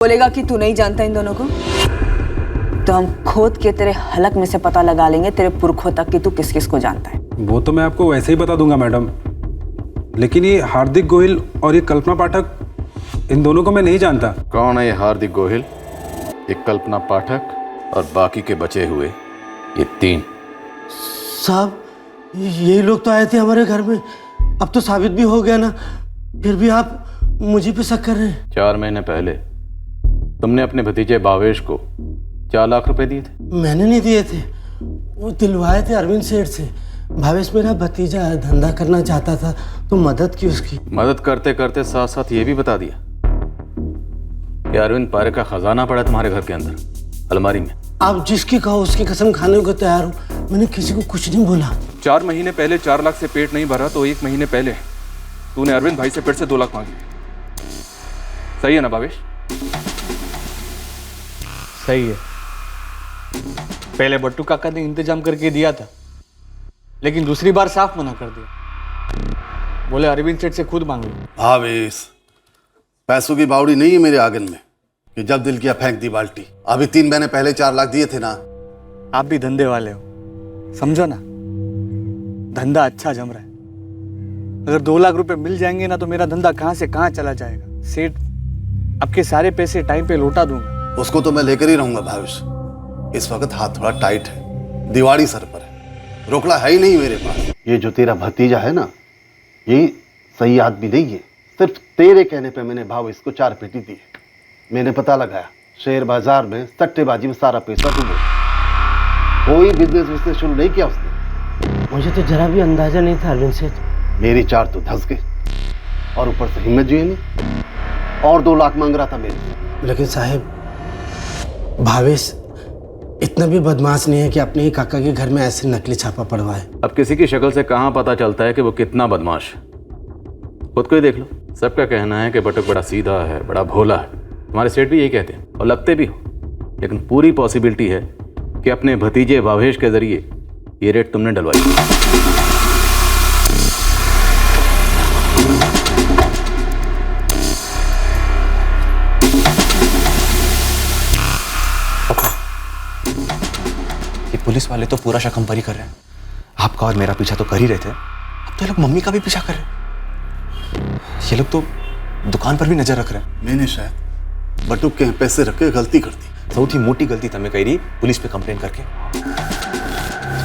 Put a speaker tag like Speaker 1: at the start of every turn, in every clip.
Speaker 1: बोलेगा कि तू नहीं जानता इन दोनों को, तो हम खोद के तेरे हलक में से पता लगा लेंगे तेरे पुरखों तक कि तू किस किस को जानता है।
Speaker 2: वो तो मैं आपको वैसे ही बता दूंगा मैडम, लेकिन ये हार्दिक गोहिल और ये कल्पना पाठक, इन दोनों को मैं नहीं जानता।
Speaker 3: कौन है ये हार्दिक गोहिल, ये कल्पना पाठक और बाकी के बचे हुए ये तीन?
Speaker 4: साहब यही लोग तो आए थे हमारे घर में, अब तो साबित भी हो गया ना, फिर भी आप मुझे पे शक कर रहे हैं।
Speaker 3: 4 महीने पहले तुमने अपने भतीजे भावेश को 4 लाख रुपए दिए थे।
Speaker 4: मैंने नहीं दिए थे, वो दिलवाए थे अरविंद सेठ से। भावेश मेरा भतीजा है, धंधा करना चाहता था तो मदद की उसकी।
Speaker 3: मदद करते करते साथ साथ ये भी बता दिया कि अरविंद पारे का खजाना पड़ा तुम्हारे घर के अंदर अलमारी में।
Speaker 4: आप जिसकी कहो उसकी कसम खाने को तैयार हूँ, मैंने किसी को कुछ नहीं बोला।
Speaker 5: 4 महीने पहले 4 लाख से पेट नहीं भरा तो 1 महीने पहले तूने अरविंद भाई से फिर से 2 लाख मांगे। सही है ना भावेश?
Speaker 6: सही है। पहले बट्टू काका ने इंतजाम करके दिया था, लेकिन दूसरी बार साफ मना कर दिया। बोले अरविंद सेठ से खुद मांग लो।
Speaker 7: भावेश, पैसों की बावड़ी नहीं है मेरे आंगन में कि जब दिल किया फेंक दी बाल्टी। अभी 3 महीने पहले 4 लाख दिए थे ना।
Speaker 6: आप भी धंधे वाले हो, समझो ना, धंधा अच्छा जम रहा है। अगर 2 लाख रुपए मिल जाएंगे ना तो मेरा धंधा कहां से कहां चला जाएगा। सेठ आपके सारे पैसे टाइम पे लौटा दूंगा।
Speaker 7: उसको तो मैं लेकर ही रहूंगा भावेश। इस वक्त हाथ थोड़ा टाइट है, दिवाली सर पर है, रोकड़ा है ही नहीं मेरे पास। ये जो तेरा भतीजा है ना, ये सही आदमी नहीं है। सिर्फ तेरे कहने पे मैंने भावेश को 4 पेटी दी है। मैंने पता लगाया, शेयर बाजार में सट्टेबाजी में सारा पैसा डूबा। कोई बिजनेस शुरू नहीं किया उसने।
Speaker 4: मुझे तो जरा भी अंदाजा नहीं था अरविंद सेठ।
Speaker 7: मेरी 4 तो धंस गए और ऊपर से हिम्मत जो है नहीं, और 2 लाख मांग रहा था मेरे।
Speaker 4: लेकिन साहब, भावेश इतना भी बदमाश नहीं है कि अपने ही काका के घर में ऐसे नकली छापा पड़वाए।
Speaker 3: अब किसी की शक्ल से कहां पता चलता है कि वो कितना बदमाश है? खुद को ही देख लो। सबका कहना है कि बटुक बड़ा सीधा है, बड़ा भोला है। हमारे सेठ भी यही कहते हैं और लगते भी हो, लेकिन पूरी पॉसिबिलिटी है कि अपने भतीजे भावेश के जरिए ये रेट तुमने डलवाई।
Speaker 8: ये पुलिस वाले तो पूरा शक हम पर ही कर रहे हैं। आपका और मेरा पीछा तो कर ही रहे थे, अब तो ये लोग मम्मी का भी पीछा कर रहे हैं। ये लोग तो दुकान पर भी नजर रख रहे हैं।
Speaker 7: मैंने शायद बटुक के पैसे रख के गलती कर दी।
Speaker 8: बहुत ही मोटी गलती तमें कही रही पुलिस पे कंप्लेन करके।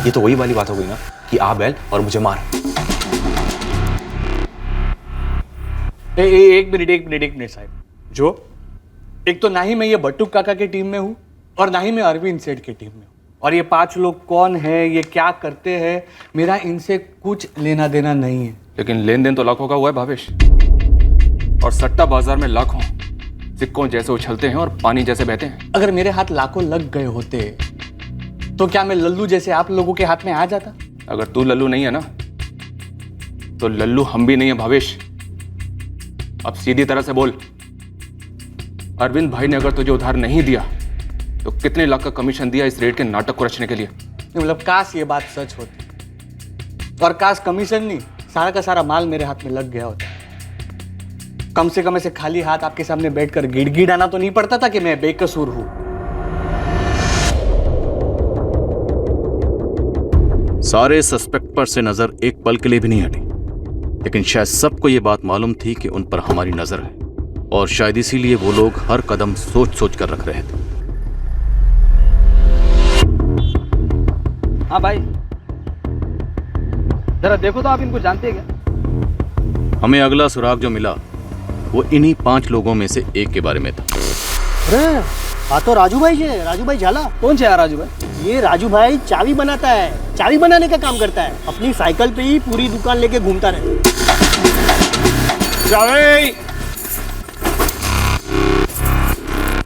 Speaker 8: ये तो वही वाली बात हो गई ना कि आ बैल और मुझे मार।
Speaker 6: एक मिनट साहब। जो एक तो ना ही मैं ये बट्टू काका के टीम में हूँ और ना ही मैं अरविंद सेठ की टीम में हूँ। और ये 5 लोग कौन है, ये क्या करते हैं, मेरा इनसे कुछ लेना देना नहीं है।
Speaker 5: लेकिन लेन देन तो लाखों का हुआ है भावेश, और सट्टा बाजार में लाखों सिक्कों जैसे उछलते हैं और पानी जैसे बहते हैं।
Speaker 6: अगर मेरे हाथ लाखों लग गए होते तो क्या मैं लल्लू जैसे आप लोगों के हाथ में आ जाता?
Speaker 5: अगर तू लल्लू नहीं है ना, तो लल्लू हम भी नहीं है भावेश। अब सीधी तरह से बोल, अरविंद भाई ने अगर तुझे उधार नहीं दिया तो कितने लाख का कमीशन दिया इस रेट के नाटक को रचने के लिए?
Speaker 6: मतलब काश ये बात सच होती, और काश कमीशन नहीं, सारा का सारा माल मेरे हाथ में लग गया होता। कम से कम ऐसे खाली हाथ आपके सामने बैठकर गिड़गिड़ाना तो नहीं पड़ता था कि मैं बेकसूर हूं।
Speaker 3: सारे सस्पेक्ट पर से नजर एक पल के लिए भी नहीं हटी, लेकिन शायद सबको ये बात मालूम थी कि उन पर हमारी नजर है, और शायद इसीलिए वो लोग हर कदम सोच सोच कर रख रहे थे।
Speaker 9: हाँ भाई, जरा देखो तो आप इनको जानते हैं क्या?
Speaker 3: हमें अगला सुराग जो मिला वो इन्हीं 5 लोगों में से एक के बारे में था।
Speaker 4: अरे हाँ, तो राजू भाई है, राजू भाई झाला।
Speaker 9: कौन से राजू भाई?
Speaker 4: ये राजू भाई चाबी बनाता है, चाबी बनाने का काम करता है। अपनी साइकिल पे ही पूरी दुकान लेके घूमता रहे।
Speaker 6: चाबी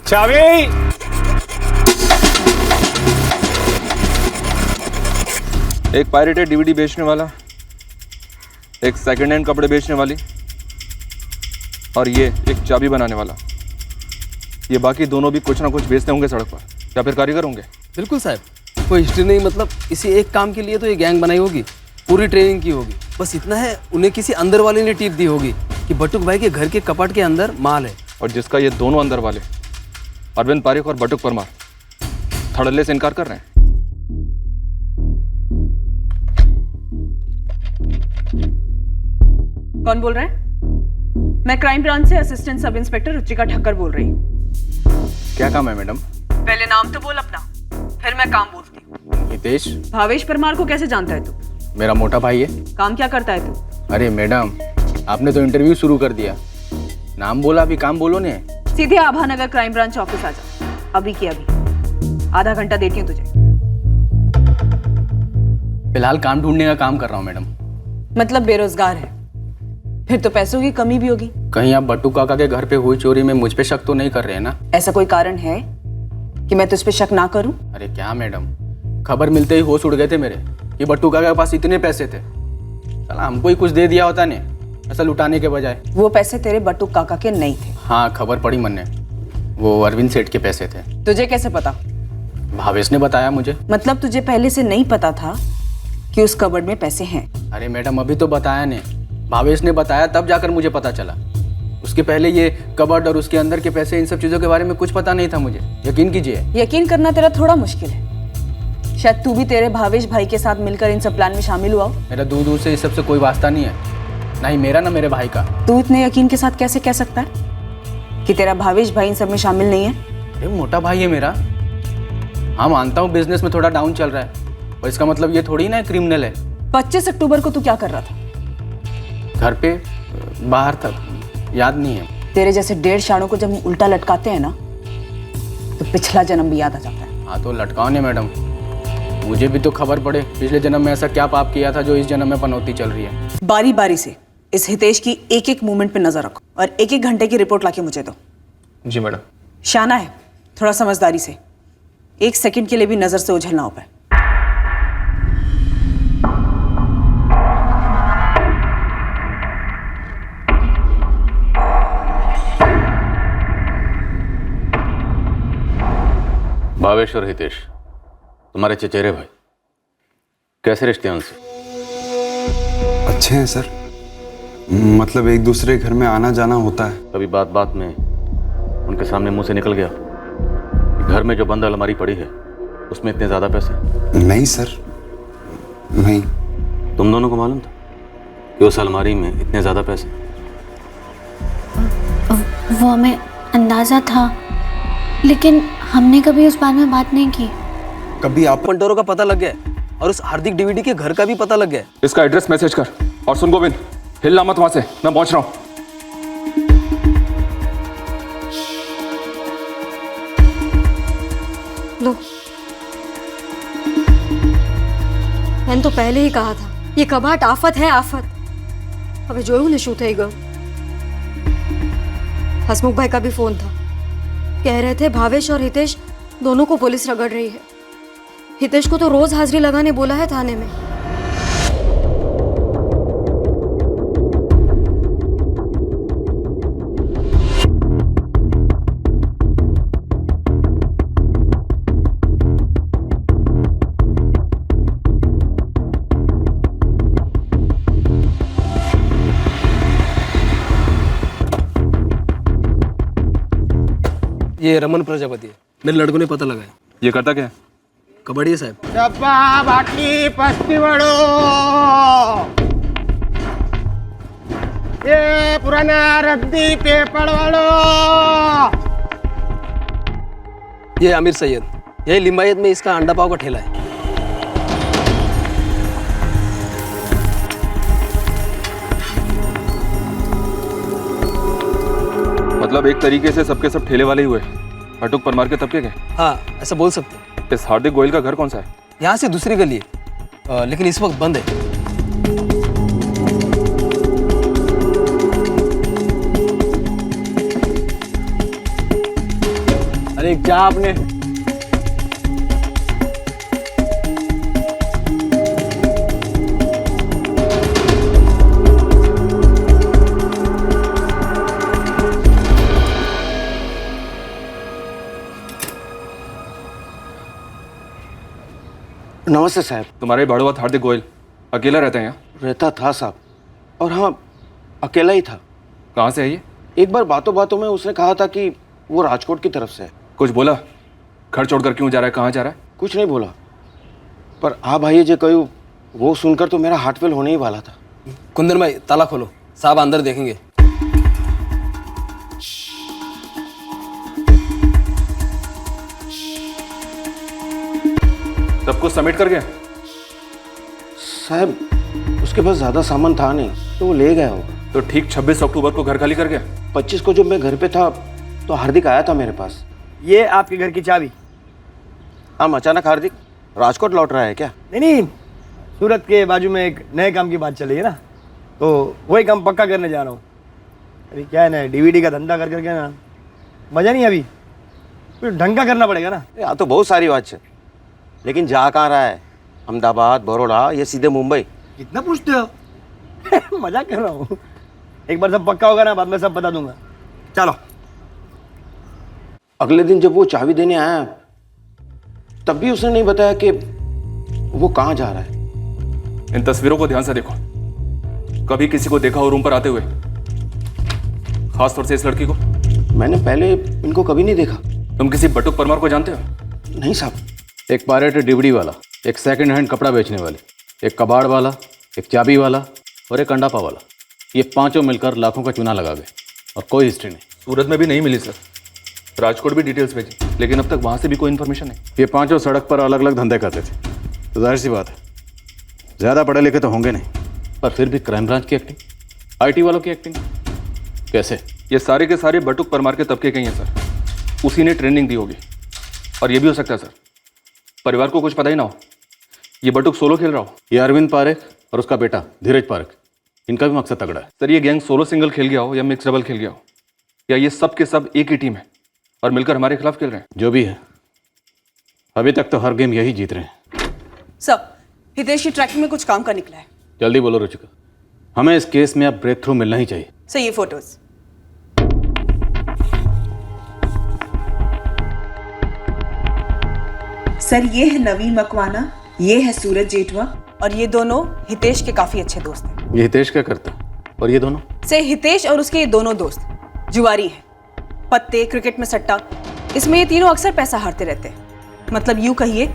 Speaker 6: चाबी।
Speaker 5: एक पायरेटेड डीवीडी बेचने वाला, एक सेकंड हैंड कपड़े बेचने वाली, और ये एक चाबी बनाने वाला। ये बाकी दोनों भी कुछ ना कुछ बेचते होंगे सड़क पर, या फिर कारीगर होंगे।
Speaker 9: बिल्कुल साहब, कोई हिस्ट्री नहीं, मतलब इसी एक काम के लिए तो ये गैंग बनाई होगी, पूरी ट्रेनिंग की होगी। बस इतना है, उन्हें किसी अंदर वाले ने टिप दी होगी कि बटुक भाई के घर के कपाट के अंदर माल है।
Speaker 5: और जिसका ये दोनों अंदर वाले अरविंद पारिक और बटुक परमार धड़ल्ले से इनकार कर रहे हैं।
Speaker 1: कौन बोल रहा है? मैं क्राइम ब्रांच से assistant sub inspector Ruchika Thakkar बोल रही हूँ।
Speaker 6: क्या काम है मैडम?
Speaker 1: पहले नाम तो बोल अपना, फिर मैं काम बोलती हूँ।
Speaker 6: हितेश।
Speaker 1: भावेश परमार को कैसे जानता है तू?
Speaker 6: मेरा मोटा भाई है।
Speaker 1: काम क्या करता है तू?
Speaker 6: अरे मैडम, आपने तो इंटरव्यू शुरू कर दिया, नाम बोला, अभी काम बोलो ने।
Speaker 1: सीधे आभानगर क्राइम ब्रांच ऑफिस आ जा, अभी की अभी। आधा घंटा देती हूँ तुझे।
Speaker 6: फिलहाल काम ढूंढने का काम कर रहा हूँ मैडम।
Speaker 1: मतलब बेरोजगार है? फिर तो पैसों की कमी भी होगी।
Speaker 6: कहीं आप बट्टू काका के घर पे हुई चोरी में मुझ पे शक तो नहीं कर रहे हैं ना?
Speaker 1: ऐसा कोई कारण है कि मैं तुझ पे शक ना करूं?
Speaker 6: अरे क्या मैडम, खबर मिलते ही होश उड़ गए थे मेरे कि बट्टू काका के पास इतने पैसे थे। चला हमको ही कुछ दे दिया होता ने, ऐसा लुटाने के बजाय।
Speaker 1: वो पैसे तेरे बट्टू काका के नहीं थे।
Speaker 6: हाँ, खबर पड़ी मैंने, वो अरविंद सेठ के पैसे थे।
Speaker 1: तुझे कैसे पता?
Speaker 6: भावेश ने बताया मुझे।
Speaker 1: मतलब तुझे पहले से नहीं पता था कि उस कबर्ड में पैसे हैं?
Speaker 6: अरे मैडम, अभी तो बताया ने, भावेश ने बताया तब जाकर मुझे पता चला। उसके पहले ये कबर्ड और उसके अंदर के पैसे, इन सब चीजों के बारे में कुछ पता नहीं था मुझे। यकीन कीजिए।
Speaker 1: यकीन करना तेरा थोड़ा मुश्किल है। शायद तू भी तेरे भावेश भाई के साथ मिलकर इन सब प्लान में शामिल हुआ हो।
Speaker 6: मेरा दूर दूर से इस सब से कोई वास्ता नहीं है, ना ही मेरा ना मेरे भाई का।
Speaker 1: तू इतने यकीन के साथ कैसे कह सकता है कि तेरा भावेश भाई इन सब में शामिल नहीं है?
Speaker 6: अरे मोटा भाई है मेरा। हाँ मानता हूँ बिजनेस में थोड़ा डाउन चल रहा है, और इसका मतलब ये थोड़ी ना क्रिमिनल है।
Speaker 1: 25 अक्टूबर को तू क्या कर रहा था?
Speaker 6: घर पे बाहर था, याद नहीं है।
Speaker 1: तेरे जैसे 1.5 शाणों को जब उल्टा लटकाते हैं ना, तो पिछला जन्म भी याद आ जाता है।
Speaker 6: हाँ तो लटकाओ ने मैडम, मुझे भी तो खबर पड़े पिछले जन्म में ऐसा क्या पाप किया था जो इस जन्म में पनौती चल रही है।
Speaker 1: बारी बारी से इस हितेश की एक एक मूवमेंट पे नजर रखो और एक एक घंटे की रिपोर्ट लाके मुझे दो।
Speaker 5: जी मैडम।
Speaker 1: शाना है, थोड़ा समझदारी से, 1 सेकंड के लिए भी नजर से ओझल ना हो पाए।
Speaker 3: भावेश और हितेश तुम्हारे चचेरे भाई, कैसे रिश्ते हैं उनसे?
Speaker 10: अच्छे हैं सर, मतलब एक दूसरे के घर में आना जाना होता है।
Speaker 3: कभी बात बात में उनके सामने मुंह से निकल गया घर में जो बंद अलमारी पड़ी है उसमें इतने ज्यादा पैसे?
Speaker 10: नहीं सर, नहीं।
Speaker 3: तुम दोनों को मालूम था कि उस अलमारी में इतने ज्यादा पैसे?
Speaker 11: वो हमें अंदाजा था, लेकिन हमने कभी उस बारे में बात नहीं की।
Speaker 10: कभी आप
Speaker 9: पंटोरों का पता लग गया है और उस हार्दिक डीवीडी के घर का भी पता लग गया है।
Speaker 5: इसका एड्रेस मैसेज कर, और सुन गोविंद, हिलना मत वहां से, मैं पहुंच रहा हूं।
Speaker 12: लो, मैंने तो पहले ही कहा था ये कबाट आफत है, आफत। अबे जो ने शू થઈ ગયો। हसमुख भाई का भी फोन था, कह रहे थे भावेश और हितेश दोनों को पुलिस रगड़ रही है। हितेश को तो रोज हाजिरी लगाने बोला है थाने में।
Speaker 9: ये रमन प्रजापति है, मेरे लड़कों ने पता लगाया।
Speaker 5: ये करता क्या है?
Speaker 9: कबड्डी है साहब।
Speaker 4: डब्बा बाटली पस्ती वड़ो, ये पुराना रद्दी पेपर वालो।
Speaker 9: ये आमिर सैयद, यही लिंबायत में इसका अंडा पाव का ठेला है।
Speaker 5: मतलब एक तरीके से सबके सब ठेले वाले ही हुए, बटुक परमार के तबके के।
Speaker 9: हाँ, ऐसा बोल सकते हैं।
Speaker 5: इस हार्दिक गोयल का घर कौन सा है?
Speaker 9: यहाँ से दूसरी गली है, लेकिन इस वक्त बंद है।
Speaker 6: अरे क्या आपने?
Speaker 4: नमस्ते साहब।
Speaker 5: तुम्हारे भाड़ुआ हार्दिक गोयल अकेला रहता है यहाँ?
Speaker 4: रहता था साहब, और हाँ अकेला ही था।
Speaker 5: कहाँ से है ये?
Speaker 4: एक बार बातों बातों में उसने कहा था कि वो राजकोट की तरफ से है।
Speaker 5: कुछ बोला? घर छोड़कर क्यों जा रहा है, कहाँ जा रहा है?
Speaker 13: कुछ नहीं बोला, पर हाँ भाई जो कहूँ वो सुनकर तो मेरा हार्ट फेल होने ही वाला था।
Speaker 9: कुंदन भाई ताला खोलो, साहब अंदर देखेंगे।
Speaker 5: सब कुछ सबमिट कर गया?
Speaker 13: साहब उसके पास ज्यादा सामान था नहीं तो वो ले गया होगा।
Speaker 5: तो ठीक 26 अक्टूबर को घर खाली कर गया?
Speaker 13: 25 को जब मैं घर पे था तो हार्दिक आया था मेरे पास।
Speaker 6: ये आपके घर की चाबी।
Speaker 13: हम अचानक हार्दिक राजकोट लौट रहा है क्या?
Speaker 6: नहीं, सूरत के बाजू में एक नए काम की बात चल रही है ना, तो वही काम पक्का करने जा रहा हूँ। अरे क्या है ना, डीवीडी का धंधा कर करके ना मजा नहीं, अभी फिर ढंग का करना पड़ेगा ना।
Speaker 13: यहाँ तो बहुत सारी बात है, लेकिन जा कहाँ रहा है? अहमदाबाद, बड़ौदा, ये सीधे मुंबई?
Speaker 6: कितना पूछते हो? मजाक कर रहा हूँ। एक बार सब पक्का होगा ना, बाद में सब बता दूंगा। चलो।
Speaker 13: अगले दिन जब वो चाबी देने आया तब भी उसने नहीं बताया कि वो कहाँ जा रहा है।
Speaker 5: इन तस्वीरों को ध्यान से देखो। कभी किसी को देखा हो रूम पर आते हुए? खासतौर से इस लड़की को?
Speaker 13: मैंने पहले इनको कभी नहीं देखा।
Speaker 5: तुम किसी बटुक परमार को जानते हो?
Speaker 13: नहीं साहब।
Speaker 3: एक पायरेटेड डीवीडी वाला, एक सेकंड हैंड कपड़ा बेचने वाले, एक कबाड़ वाला, एक चाबी वाला और एक अंडापा वाला, ये पांचों मिलकर लाखों का चूना लगा गए और कोई हिस्ट्री नहीं।
Speaker 5: सूरत में भी नहीं मिली सर। राजकोट भी डिटेल्स भेजी, लेकिन अब तक वहां से भी कोई इन्फॉर्मेशन नहीं।
Speaker 3: ये पांचों सड़क पर अलग अलग धंधे करते थे, तो जाहिर सी बात है ज़्यादा पढ़े लिखे तो होंगे नहीं, पर फिर भी क्राइम ब्रांच की एक्टिंग, आईटी वालों की एक्टिंग कैसे?
Speaker 5: ये सारे के सारे बटुक परमार के तबके के ही हैं सर। उसी ने ट्रेनिंग दी होगी। और ये भी हो सकता है सर परिवार को कुछ पता ही ना हो, ये बटुक सोलो खेल रहा हो।
Speaker 3: ये अरविंद पारेख और उसका बेटा धीरज पारेख, इनका भी मकसद तगड़ा है।
Speaker 5: सर ये गैंग सोलो सिंगल खेल गया हो या मिक्स डबल खेल गया हो, या ये सब के सब एक ही टीम है और मिलकर हमारे खिलाफ खेल रहे हैं?
Speaker 3: जो भी है, अभी तक तो हर गेम यही जीत रहे हैं।
Speaker 1: सर हितेश की ट्रैकिंग में कुछ काम का निकला है।
Speaker 3: जल्दी बोलो रुचिका, हमें इस केस में अब ब्रेक थ्रू मिलना ही चाहिए।
Speaker 1: सर ये फोटोज। सर ये है नवीन मकवाना, ये है सूरज जेठवा और ये दोनों हितेश के काफी अच्छे दोस्त हैं।
Speaker 3: ये हितेश क्या करता है और ये दोनों?
Speaker 1: सर हितेश और उसके ये दोनों दोस्त जुआरी हैं, पत्ते, क्रिकेट में सट्टा, इसमें ये तीनों अक्सर पैसा हारते रहते हैं। मतलब यूं कहिए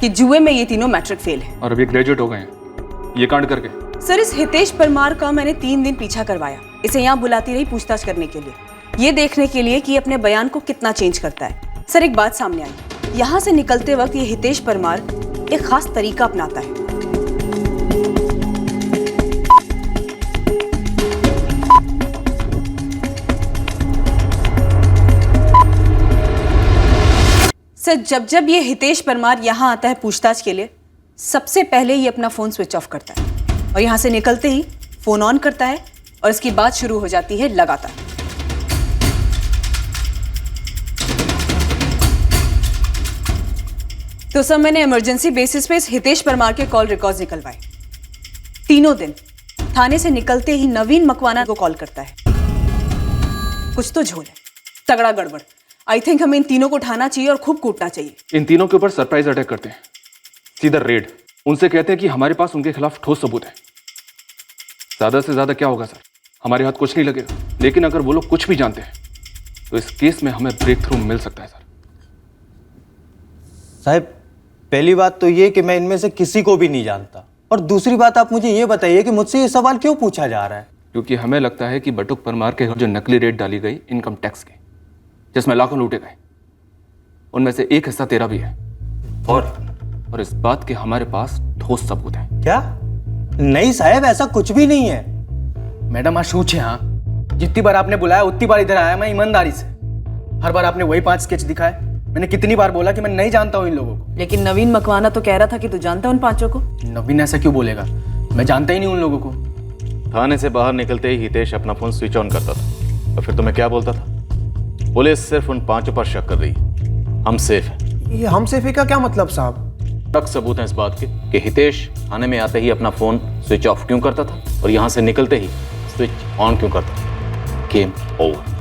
Speaker 1: कि जुए में ये तीनों मैट्रिक फेल हैं।
Speaker 5: और अभी ग्रेजुएट हो गए हैं ये कांड करके।
Speaker 1: सर इस हितेश परमार का मैंने 3 दिन पीछा करवाया, इसे यहाँ बुलाती रही पूछताछ करने के लिए, ये देखने के लिए कि अपने बयान को कितना चेंज करता है। सर एक बात सामने आई, यहाँ से निकलते वक्त ये हितेश परमार एक खास तरीका अपनाता है। सर जब जब ये हितेश परमार यहाँ आता है पूछताछ के लिए, सबसे पहले ये अपना फोन स्विच ऑफ करता है और यहाँ से निकलते ही फोन ऑन करता है और इसकी बात शुरू हो जाती है लगातार। तो सर मैंने इमरजेंसी बेसिस पे इस हितेश परमार के कॉल रिकॉर्ड्स निकलवाए। तीनों दिन थाने से निकलते ही नवीन मकवाना को कॉल करता है। कुछ तो झोल है, तगड़ा गड़बड़। आई थिंक हमें इन तीनों को उठाना चाहिए और खूब कूटना चाहिए।
Speaker 5: इन तीनों के ऊपर सरप्राइज अटैक करते हैं, सीधा रेड। उनसे कहते हैं कि हमारे पास उनके खिलाफ ठोस सबूत है। ज्यादा से ज्यादा क्या होगा सर, हमारे हाथ कुछ नहीं लगेगा, लेकिन अगर वो लोग कुछ भी जानते हैं तो इस केस में हमें ब्रेक थ्रू मिल सकता है सर।
Speaker 6: साहब पहली बात तो ये कि मैं इनमें से किसी को भी नहीं जानता, और दूसरी बात आप मुझे ये बताइए कि मुझसे ये सवाल क्यों पूछा जा रहा है?
Speaker 5: क्योंकि हमें लगता है कि बटुक परमार के जो नकली रेट डाली गई इनकम टैक्स की, जिसमें लाखों लूटे गए, उनमें से एक हिस्सा तेरा भी है। और इस बात के हमारे पास ठोस सबूत है।
Speaker 6: क्या? नहीं साहब ऐसा कुछ भी नहीं है।
Speaker 9: मैडम आज शूच है। हाँ जितनी बार आपने बुलाया उतनी बार इधर आया मैं ईमानदारी से। हर बार आपने वही 5 स्केच दिखाए। मैंने कितनी बार बोला कि मैं नहीं जानता हूँ इन लोगों को।
Speaker 1: लेकिन नवीन मकवाना तो कह रहा था कि तू जानता उन पांचों को।
Speaker 9: नवीन ऐसा क्यों बोलेगा, मैं जानता ही नहीं उन लोगों को।
Speaker 3: थाने से बाहर निकलते ही हितेश अपना फोन स्विच ऑन करता था और फिर तुम्हें क्या बोलता था? पुलिस सिर्फ उन 5 पर शक कर रही है, हम सेफ हैं।
Speaker 6: ये हम सेफ है का क्या मतलब साहब?
Speaker 3: तक सबूत है इस बात के कि हितेश थाने में आते ही अपना फोन स्विच ऑफ क्यों करता था और यहाँ से निकलते ही स्विच ऑन क्यों करता था। Game over.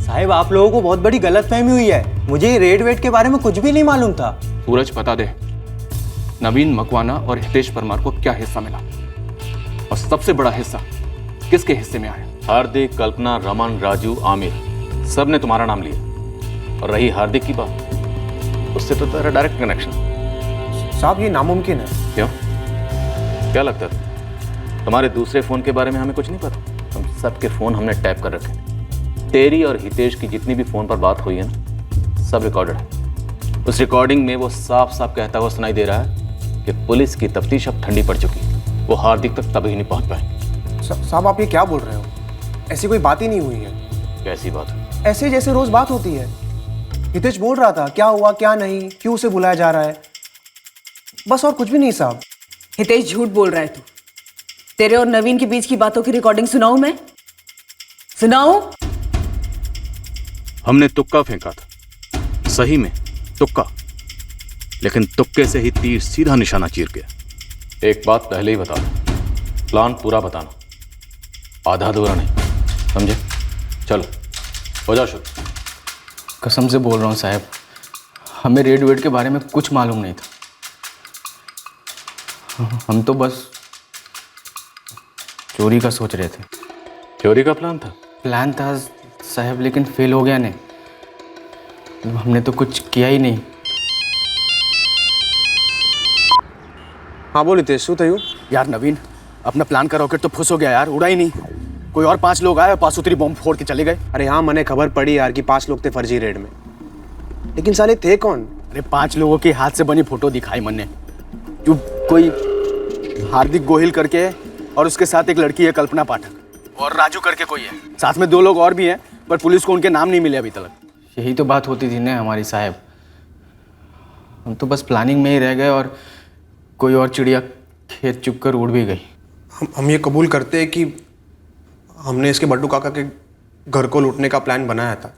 Speaker 6: साहब आप लोगों को बहुत बड़ी गलतफहमी हुई है, मुझे रेड वेट के बारे में कुछ भी नहीं मालूम था।
Speaker 5: सूरज बता दे, नवीन मकवाना और हितेश परमार को क्या हिस्सा मिला, और सबसे बड़ा हिस्सा किसके हिस्से में आया?
Speaker 3: हार्दिक, कल्पना, रमन, राजू, आमिर, सब ने तुम्हारा नाम लिया। और रही हार्दिक की बात, उससे तो तेरा डायरेक्ट कनेक्शन।
Speaker 9: साहब ये नामुमकिन है।
Speaker 3: क्यों? क्या लगता है तुम्हारे दूसरे फ़ोन के बारे में हमें कुछ नहीं पता? हम सबके फ़ोन हमने टैप कर रखे हैं। तेरी और हितेश की जितनी भी फ़ोन पर बात हुई है ना, सब रिकॉर्डेड है। उस रिकॉर्डिंग में वो साफ साफ कहता हुआ सुनाई दे रहा है कि पुलिस की तफ्तीश अब ठंडी पड़ चुकी है, वो हार्दिक तक तभी नहीं पहुंच पाए।
Speaker 9: साहब आप ये क्या बोल रहे हो? ऐसी कोई बात ही नहीं हुई है।
Speaker 3: कैसी बात है?
Speaker 9: ऐसे जैसे रोज बात होती है। हितेश बोल रहा था क्या हुआ क्या नहीं, क्यों उसे बुलाया जा रहा है, बस और कुछ भी नहीं साहब।
Speaker 1: हितेश झूठ बोल रहा है तू। तेरे और नवीन के बीच की बातों की रिकॉर्डिंग सुनाऊं मैं? सुनाऊं?
Speaker 3: हमने तुक्का फेंका था, सही में तुक्का, लेकिन तुक्के से ही तीर सीधा निशाना चीर गया। एक बात पहले ही बता दो, प्लान पूरा बताना, आधा अधूरा नहीं, समझे? चलो हो जाओ शुरू।
Speaker 9: कसम से बोल रहा हूँ साहब, हमें रेड वेड के बारे में कुछ मालूम नहीं था। हम तो बस चोरी का सोच रहे थे।
Speaker 3: चोरी का प्लान था?
Speaker 9: प्लान था साहब, लेकिन फेल हो गया ने। हमने तो कुछ किया ही नहीं।
Speaker 14: हाँ बोल हितेश, શું થયું?
Speaker 9: यार नवीन, अपना प्लान का रॉकेट तो फुस हो गया यार, उड़ा ही नहीं। कोई और 5 लोग आए और पासूत्री बॉम्ब फोड़ के चले गए।
Speaker 14: अरे हाँ, मैंने खबर पड़ी यार कि 5 लोग थे फर्जी रेड में, लेकिन साले थे कौन?
Speaker 9: अरे 5 लोगों के हाथ से बनी फोटो दिखाई मैंने। जो कोई हार्दिक गोहिल करके और उसके साथ एक लड़की है कल्पना पाठक, और राजू करके कोई है, साथ में 2 लोग और भी हैं, पर पुलिस को उनके नाम नहीं मिले अभी तक। यही तो बात होती थी ना हमारी साहब, हम तो बस प्लानिंग में ही रह गए और कोई और चिड़िया खेत चुग कर उड़ भी गई।
Speaker 14: हम ये कबूल करते हैं कि हमने इसके बट्टू काका के घर को लूटने का प्लान बनाया था।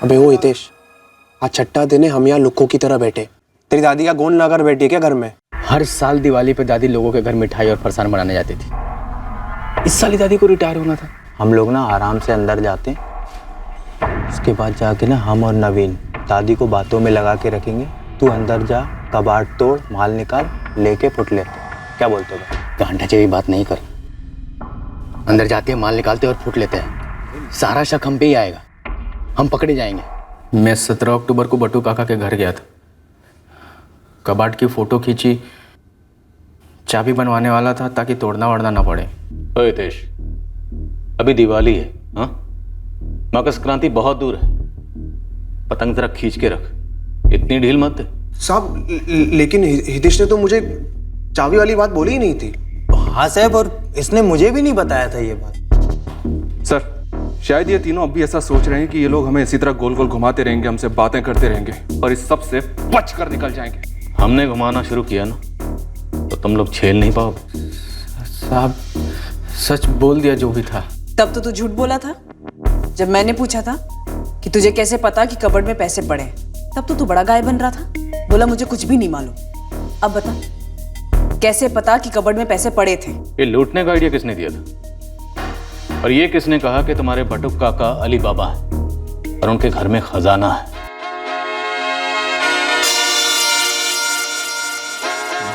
Speaker 14: अबे वो हितेश, आज छठा दिन है हम यहाँ लुक्कों की तरह बैठे। तेरी दादी का गोंद लाकर बैठी है क्या घर में?
Speaker 9: हर साल दिवाली पे दादी लोगों के घर मिठाई और फरसान बनाने जाती थी। इस साल ही दादी को रिटायर होना था।
Speaker 15: हम लोग ना आराम से अंदर जाते हैं, उसके बाद जाके ना हम और नवीन दादी को बातों में लगा के रखेंगे। तू अंदर जा, कबाड़ तोड़, माल निकाल, लेके फुट ले। क्या बोलते हो?
Speaker 9: घंटा चाहिए बात नहीं कर। अंदर जाते हैं, माल निकालते और फुट लेते हैं। सारा शक हम पे ही आएगा, हम पकड़े जाएंगे। मैं 17 अक्टूबर को बट्टू काका के घर गया था, कबाड़ की फोटो खींची, चाबी बनवाने वाला था ताकि तोड़ना वोड़ना ना पड़े।
Speaker 3: ओए हितेश, अभी दिवाली है, हाँ? मकर संक्रांति बहुत दूर है, पतंग जरा खींच के रख, इतनी ढील मत दे।
Speaker 14: साहब लेकिन हितेश ने तो मुझे चाबी वाली बात बोली ही नहीं थी।
Speaker 15: हाँ साहब, और इसने मुझे भी नहीं बताया था ये बात।
Speaker 5: सर शायद ये तीनों अब भी ऐसा सोच रहे हैं कि ये लोग हमें इसी तरह गोल गोल घुमाते रहेंगे, हमसे बातें करते रहेंगे और इस सब से बच कर निकल जाएंगे।
Speaker 3: हमने घुमाना शुरू किया ना तो तुम लोग झेल नहीं पाओगे।
Speaker 9: साहब सच बोल दिया जो भी था।
Speaker 1: तब तो तू झूठ बोला था। जब मैंने पूछा था कि तुझे कैसे पता कि कबर्ड में पैसे पड़े, तब तो तू बड़ा गाय बन रहा था, बोला मुझे कुछ भी नहीं मालूम। अब बता, कैसे पता कि कबर्ड में पैसे पड़े थे?
Speaker 3: ये लूटने का आइडिया किसने दिया था? और ये किसने कहा कि तुम्हारे बटुक काका अली बाबा है और उनके घर में खजाना है?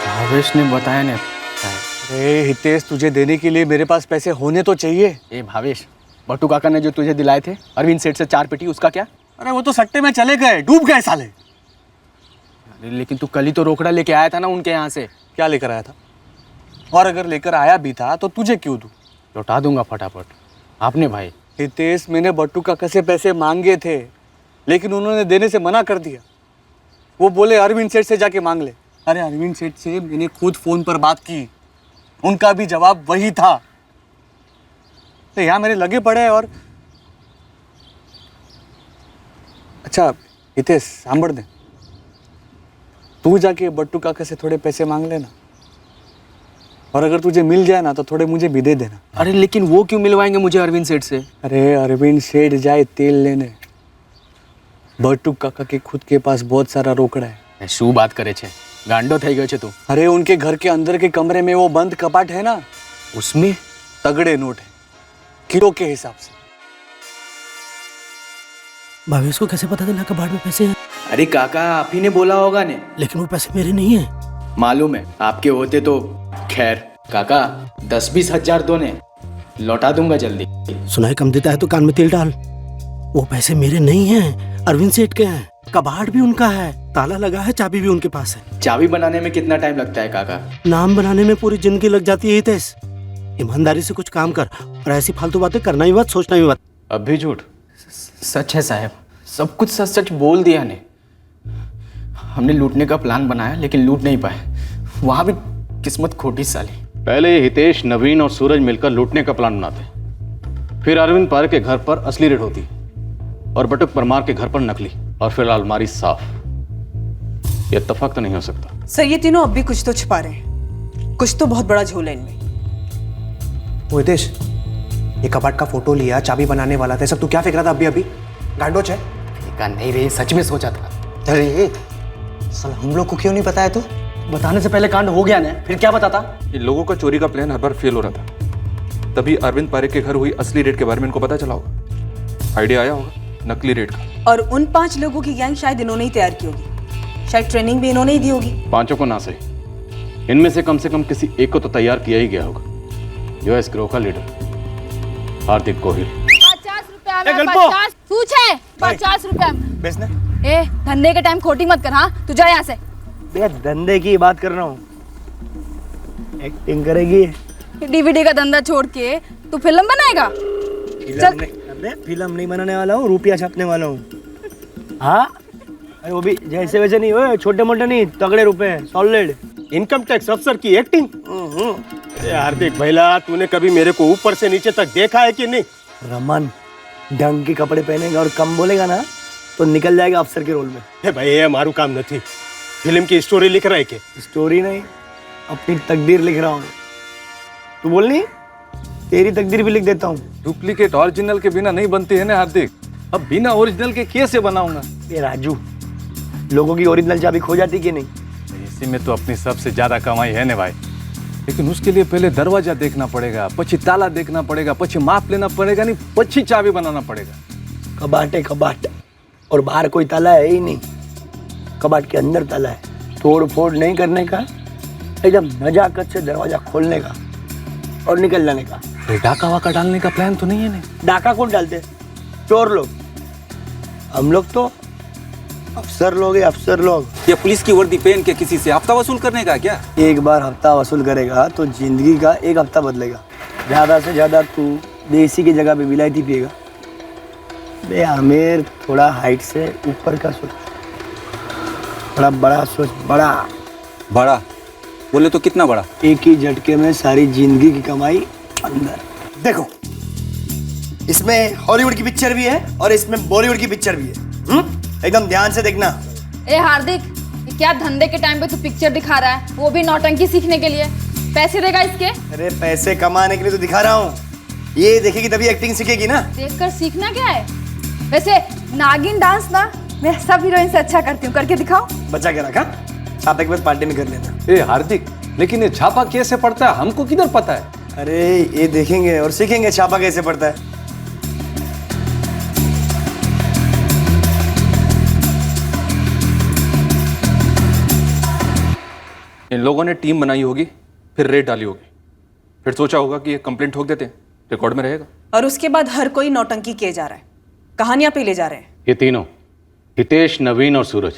Speaker 9: भावेश ने बताया ना।
Speaker 6: अरे हितेश, तुझे देने के लिए मेरे पास पैसे होने तो चाहिए।
Speaker 9: ए भावेश, बट्टू काका ने जो तुझे दिलाए थे अरविंद सेठ से 4 पेटी, उसका क्या?
Speaker 6: अरे वो तो सट्टे में चले गए, डूब गए साले।
Speaker 9: अरे लेकिन तू कल ही तो रोकड़ा लेके आया था ना उनके यहाँ से।
Speaker 6: क्या लेकर आया था? और अगर लेकर आया भी था तो तुझे क्यों दूं?
Speaker 9: लौटा दूंगा फटाफट। आपने भाई?
Speaker 6: हितेश, मैंने बट्टू काका से पैसे मांगे थे, लेकिन उन्होंने देने से मना कर दिया। वो बोले अरविंद सेठ से जाके मांग ले। अरे अरविंद सेठ से मैंने खुद फोन पर बात की, उनका भी जवाब वही था। तो यहाँ मेरे लगे पड़े हैं। और अच्छा हितेश, सांभर दे, तू जाके बट्टू काका से थोड़े पैसे मांग लेना, और अगर तुझे मिल जाए ना तो थोड़े मुझे भी दे देना।
Speaker 9: अरे लेकिन वो क्यों मिलवाएंगे मुझे अरविंद सेठ से?
Speaker 6: अरे अरविंद सेठ जाए तेल लेने, बटुक काका के खुद के पास बहुत सारा रोकड़ा है।
Speaker 9: શું बात करे छे? गांडो થઈ ગયો છે તું?
Speaker 6: अरे उनके घर के अंदर के कमरे में वो बंद कपाट है ना, उसमें तगड़े नोट है किलो के हिसाब से।
Speaker 4: भावेश को कैसे पता चला कबाड़ में पैसे हैं?
Speaker 9: अरे काका आप ही ने बोला होगा ने।
Speaker 4: लेकिन वो पैसे मेरे नहीं हैं।
Speaker 9: मालूम है, आपके होते तो खैर। काका 10-20 हजार दो ने, लौटा दूंगा जल्दी।
Speaker 4: सुनाई कम देता है तो कान में तेल डाल। वो पैसे मेरे नहीं हैं, अरविंद सेठ के हैं। कबाड़ भी उनका है, ताला लगा है, चाबी भी उनके पास है।
Speaker 9: चाबी बनाने में कितना टाइम लगता है काका?
Speaker 4: नाम बनाने में पूरी जिंदगी लग जाती है हितेश। ईमानदारी से कुछ काम कर और ऐसी फालतू बातें करना ही मत, सोचना ही मत।
Speaker 3: अब भी झूठ?
Speaker 9: सच है साहब, सब कुछ सच सच बोल दिया ने। हमने लूटने का प्लान बनाया लेकिन लूट नहीं पाए, वहां भी किस्मत खोटी साली।
Speaker 3: पहले ये हितेश, नवीन और सूरज मिलकर लूटने का प्लान बनाते, फिर अरविंद पारेख के घर पर असली रेड होती और बटुक परमार के घर पर नकली, और फिर अलमारी साफ। ये इत्तेफाक तो नहीं हो सकता।
Speaker 1: सर ये तीनों अब भी कुछ तो छिपा रहे हैं, कुछ तो बहुत बड़ा झोल है इनमें।
Speaker 14: वो हितेश, ये कबाड़ का फोटो लिया, चाबी बनाने वाला था, सब तू क्या फेंक रहा था अभी? गांडोच है?
Speaker 9: फेंका नहीं रे, सच में सोचा था।
Speaker 15: अरे साला हम लोग को क्यों नहीं बताया तू?
Speaker 9: बताने से पहले कांड हो गया ना, फिर क्या बताता?
Speaker 5: इन लोगों का चोरी का प्लान हर बार फेल हो रहा था, तभी अरविंद पारेख के घर हुई असली रेड के बारे में इनको पता चला होगा, आइडिया आया होगा नकली रेड का।
Speaker 1: और उन 5 लोगों की गैंग शायद इन्होंने ही तैयार की होगी, शायद ट्रेनिंग भी इन्होंने ही दी होगी।
Speaker 3: 5 को ना सही, इनमें से कम किसी एक को तो तैयार किया ही गया होगा, जो है इस गिरोह का लीडर हार्दिक गोहिल।
Speaker 16: 50 रुपया में 50 पूछे 50 रुपया
Speaker 6: बेचना।
Speaker 16: ए धंधे के टाइम खोटी मत कर। हाँ तू जा यहाँ से।
Speaker 6: धंधे की बात कर रहा हूँ, एक्टिंग करेगी।
Speaker 16: डीवीडी का धंधा छोड़ के तू फिल्म बनाएगा? चल
Speaker 6: फिल्म नहीं बनाने वाला हूँ, रुपया छापने वाला हूँ। हाँ अरे वो भी जैसे वैसे नहीं हो, छोटे मोटे नहीं, तगड़े रुपए सॉलिड।
Speaker 14: इनकम टैक्स अफसर की एक्टिंग। अरे हार्दिक भैया, तूने कभी मेरे को ऊपर से नीचे तक देखा है कि नहीं?
Speaker 6: रमन ढंग के कपड़े पहनेगा और कम बोलेगा ना तो निकल जाएगा अफसर के रोल में।
Speaker 14: हे भाई ये मारू काम नहीं, फिल्म की स्टोरी लिख रहा है क्या?
Speaker 6: स्टोरी नहीं, अपनी तकदीर लिख रहा हूँ। तू बोल नहीं, तेरी तकदीर भी लिख देता हूँ।
Speaker 17: डुप्लीकेट ओरिजिनल के बिना नहीं बनती है ना हार्दिक, अब बिना ओरिजिनल के कैसे बनाऊंगा?
Speaker 6: ये राजू, लोगों की ओरिजिनल चाबी खो जाती कि नहीं?
Speaker 17: इसी में तो अपनी सबसे ज्यादा कमाई है ना भाई, लेकिन उसके लिए पहले दरवाजा देखना पड़ेगा, पछी ताला देखना पड़ेगा, पछी माप लेना पड़ेगा, नहीं पछी चाबी बनाना पड़ेगा।
Speaker 6: कबाट है कबाट, और बाहर कोई ताला है ही नहीं, कबाट के अंदर ताला है। तोड़ फोड़ नहीं करने का, एकदम नजाकत से दरवाजा खोलने का और निकल जाने का।
Speaker 17: डाका वाका डालने का प्लान तो नहीं है ना?
Speaker 6: डाका कौन डालते? चोर लोग। हम लोग तो अफसर लोग हैं, अफसर लोग।
Speaker 8: ये पुलिस की वर्दी पहन के किसी से हफ्ता वसूल करने का क्या?
Speaker 6: एक बार हफ्ता वसूल करेगा तो जिंदगी का एक हफ्ता बदलेगा। ज्यादा से ज्यादा तू देसी की जगह पे विलायती पिएगा। बे आमिर, थोड़ा हाइट से ऊपर का सोच, थोड़ा बड़ा सोच। बड़ा
Speaker 8: बड़ा बोले तो कितना बड़ा?
Speaker 6: एक ही झटके में सारी जिंदगी की कमाई अंदर।
Speaker 4: देखो, इसमें हॉलीवुड की पिक्चर भी है और इसमें बॉलीवुड की पिक्चर भी है। एकदम ध्यान से देखना।
Speaker 16: ए हार्दिक, ये क्या धंधे के टाइम पे तू पिक्चर दिखा रहा है, वो भी नौटंकी सीखने के लिए? पैसे देगा इसके?
Speaker 4: अरे पैसे कमाने के लिए तो दिखा रहा हूँ, ये देखेगी तभी एक्टिंग सीखेगी ना।
Speaker 16: देखकर सीखना क्या है? वैसे नागिन डांस ना मैं सब हीरोइन से अच्छा करती हूँ, करके दिखाओ।
Speaker 4: बचा के रखा, छापे के बाद पार्टी में कर लेना।
Speaker 17: ए हार्दिक, लेकिन ये छापा कैसे पड़ता है हमको किधर पता है?
Speaker 4: अरे ये देखेंगे और सीखेंगे छापा कैसे पड़ता है।
Speaker 5: इन लोगों ने टीम बनाई होगी, फिर रेड डाली होगी, फिर सोचा होगा कि ये कंप्लेंट ठोक देते हैं, रिकॉर्ड में रहेगा।
Speaker 1: और उसके बाद हर कोई नौटंकी किए जा रहा है, कहानियां पे ले जा रहे हैं।
Speaker 3: ये तीनों हितेश, नवीन और सूरज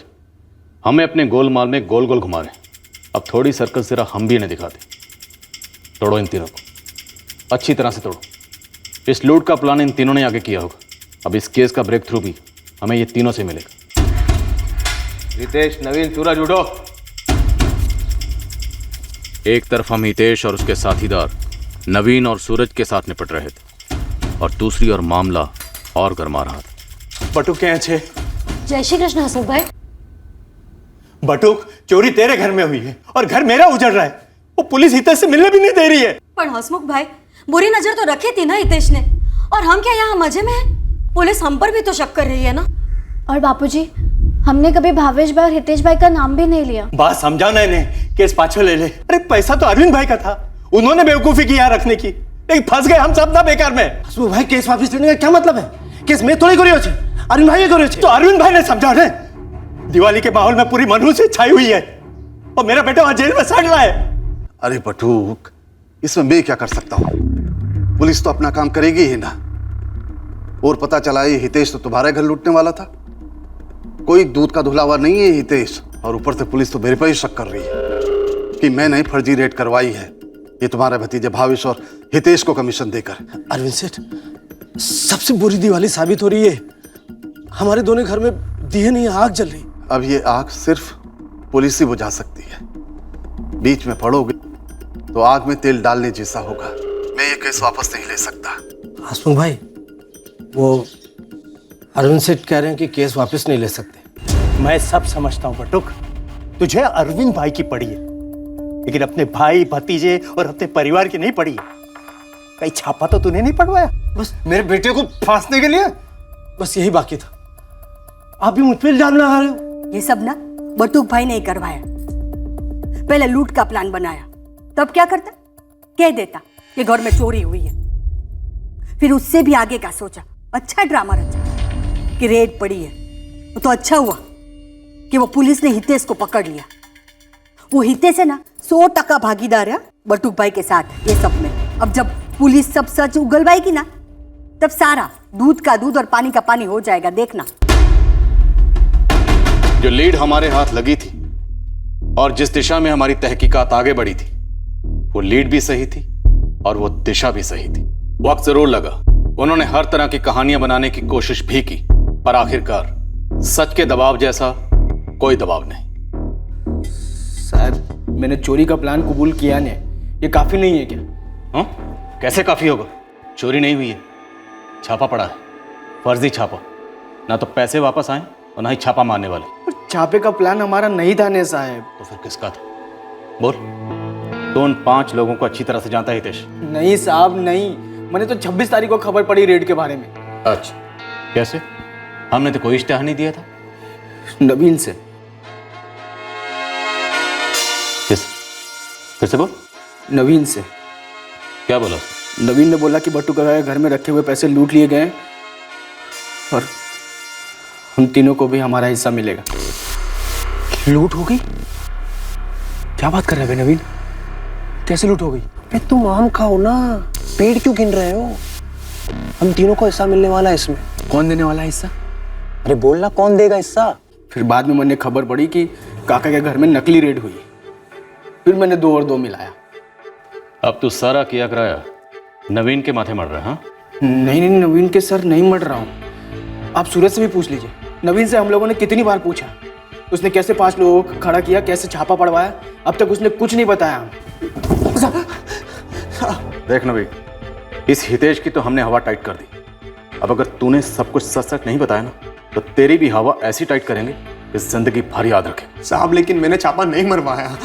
Speaker 3: हमें अपने गोलमाल में गोल गोल घुमा रहे हैं। अब थोड़ी सर्कल सिरा हम भी इन्हें दिखाते। तोड़ो इन तीनों को, अच्छी तरह से तोड़ो। इस लूट का प्लान इन तीनों ने आगे किया होगा। अब इस केस का ब्रेक थ्रू भी हमें ये तीनों से मिलेगा।
Speaker 5: हितेश, नवीन, सूरज, उठो।
Speaker 3: एक तरफ हम हितेश और उसके साथीदार नवीन और सूरज के साथ निपट रहे थे, और दूसरी ओर मामला और गरमा रहा था।
Speaker 14: बटुक क्या है?
Speaker 12: जय श्री कृष्ण हसमुख भाई।
Speaker 14: बटुक, चोरी तेरे घर में हुई है और घर मेरा उजड़ रहा है,
Speaker 4: वो पुलिस हितेश से मिलने भी नहीं दे रही है।
Speaker 12: पर हसमुख भाई, बुरी नजर तो रखी थी ना हितेश ने, और हम क्या यहाँ मजे में हैं? पुलिस हम पर भी तो शक कर रही है ना।
Speaker 11: और बापूजी, हमने कभी भावेश भाई और हितेश भाई का नाम भी नहीं लिया।
Speaker 4: बात समझाओ ना इन्हें, केस पाछो ले ले। अरे पैसा तो अरविंद भाई का था, उन्होंने बेवकूफी की यहाँ रखने की, लेकिन फंस गए हम सब ना बेकार में। हसमुख भाई, केस वापस लेने का क्या मतलब है? केस में थोड़ी करियो छे, अरविंद भाई करियो छे। तो अरविंद भाई ने समझा ने, दिवाली के माहौल में पूरी मनुष्य छाई हुई है और मेरा बेटा वहां जेल में सड़ रहा है।
Speaker 7: अरे बटूक, इसमें मैं क्या कर सकता हूँ? पुलिस तो अपना काम करेगी ही ना। और पता चला ये हितेश तो तुम्हारे घर लूटने वाला था। कोई दूध का धुला हुआ नहीं है हितेश। और ऊपर से पुलिस तो मेरे पर ही शक कर रही है कि मैंने फर्जी रेड करवाई है, ये तुम्हारे भतीजे भावेश और हितेश को कमीशन देकर।
Speaker 4: अरविंद सेठ, सबसे बुरी दिवाली साबित हो रही है। हमारे दोनों घर में दिए नहीं, आग जल रही।
Speaker 7: अब ये आग सिर्फ पुलिस ही बुझा सकती है। बीच में पड़ोगे तो आग में तेल डालने जैसा होगा। मैं ये केस वापस नहीं ले सकता।
Speaker 4: हसमुख भाई, वो अरविंद सेठ कह रहे हैं कि केस वापस नहीं ले सकते।
Speaker 9: मैं सब समझता हूँ बटुक, तुझे अरविंद भाई की पड़ी है, लेकिन अपने भाई भतीजे और अपने परिवार की नहीं पड़ी है। कहीं छापा तो तूने नहीं पड़वाया
Speaker 4: बस मेरे बेटे को फांसने के लिए? बस यही बाकी था। आप भी मुझ पे इल्जाम लगा रहे हो।
Speaker 18: ये सब ना बटुक भाई ने करवाया। पहले लूट का प्लान बनाया, तब क्या करता? कह देता कि घर में चोरी हुई है। फिर उससे भी आगे का सोचा, अच्छा ड्रामा रचा कि रेड पड़ी है। तो अच्छा हुआ कि वो पुलिस ने हितेश को पकड़ लिया। वो हितेश है ना 100% भागीदार है बटुक भाई के साथ ये सब में। अब जब पुलिस सब सच उगलवाएगी ना, तब सारा दूध का दूध और पानी का पानी हो जाएगा, देखना।
Speaker 3: जो लीड हमारे हाथ लगी थी और जिस दिशा में हमारी तहकीकात आगे बढ़ी थी, वो लीड भी सही थी और वो दिशा भी सही थी। वक्त जरूर लगा, उन्होंने हर तरह की कहानियां बनाने की कोशिश भी की, पर आखिरकार सच के दबाव जैसा कोई दबाव नहीं।
Speaker 9: साहब, मैंने चोरी का प्लान कबूल किया नहीं, ये काफी नहीं है क्या?
Speaker 3: हाँ, कैसे काफी होगा? चोरी नहीं हुई है, छापा पड़ा है, फर्जी छापा। ना तो पैसे वापस आए और ना ही छापा मारने वाले।
Speaker 9: छापे का प्लान हमारा नहीं था ने साहब।
Speaker 3: तो फिर किसका था? बोल। तो उन 5 लोगों को अच्छी तरह से जानता है हितेश?
Speaker 9: नहीं साहब, नहीं। मैंने तो 26 तारीख को खबर पड़ी रेड के बारे में।
Speaker 3: अच्छा, कैसे? हमने तो कोई इश्तेहार नहीं दिया था।
Speaker 9: नवीन से।
Speaker 3: किस? फिर से बोल।
Speaker 9: नवीन से।
Speaker 3: क्या बोला?
Speaker 9: नवीन ने बोला कि बट्टू काका के घर में रखे हुए पैसे लूट लिए गए और हम तीनों को भी हमारा हिस्सा मिलेगा।
Speaker 4: लूट हो गई? क्या बात कर रहे हैं नवीन? कैसे लूट हो गई? अरे तुम आम खाओ ना, पेड़ क्यों गिन रहे हो? हम तीनों को हिस्सा मिलने वाला है इसमें।
Speaker 9: कौन देने वाला है हिस्सा?
Speaker 15: अरे बोलना, कौन देगा हिस्सा?
Speaker 9: फिर बाद में मैंने खबर पड़ी कि काका के घर में नकली रेड हुई। फिर मैंने 2 और 2 मिलाया।
Speaker 3: अब तू सारा किया कराया नवीन के माथे मर रहा है? हाँ?
Speaker 9: नहीं, नवीन के सर नहीं मर रहा हूँ। आप सूरज से भी पूछ लीजिए। नवीन से हम लोगों ने कितनी बार पूछा, उसने कैसे 5 लोगों को खड़ा किया, कैसे छापा पड़वाया, अब तक उसने कुछ नहीं बताया।
Speaker 3: देख नवीन, इस हितेश की तो हमने हवा टाइट कर दी। अब अगर तूने सब कुछ सच सच नहीं बताया ना, तो तेरी भी हवा ऐसी टाइट करेंगे कि जिंदगी भर याद रखे।
Speaker 14: साहब, लेकिन मैंने छापा नहीं मरवाया।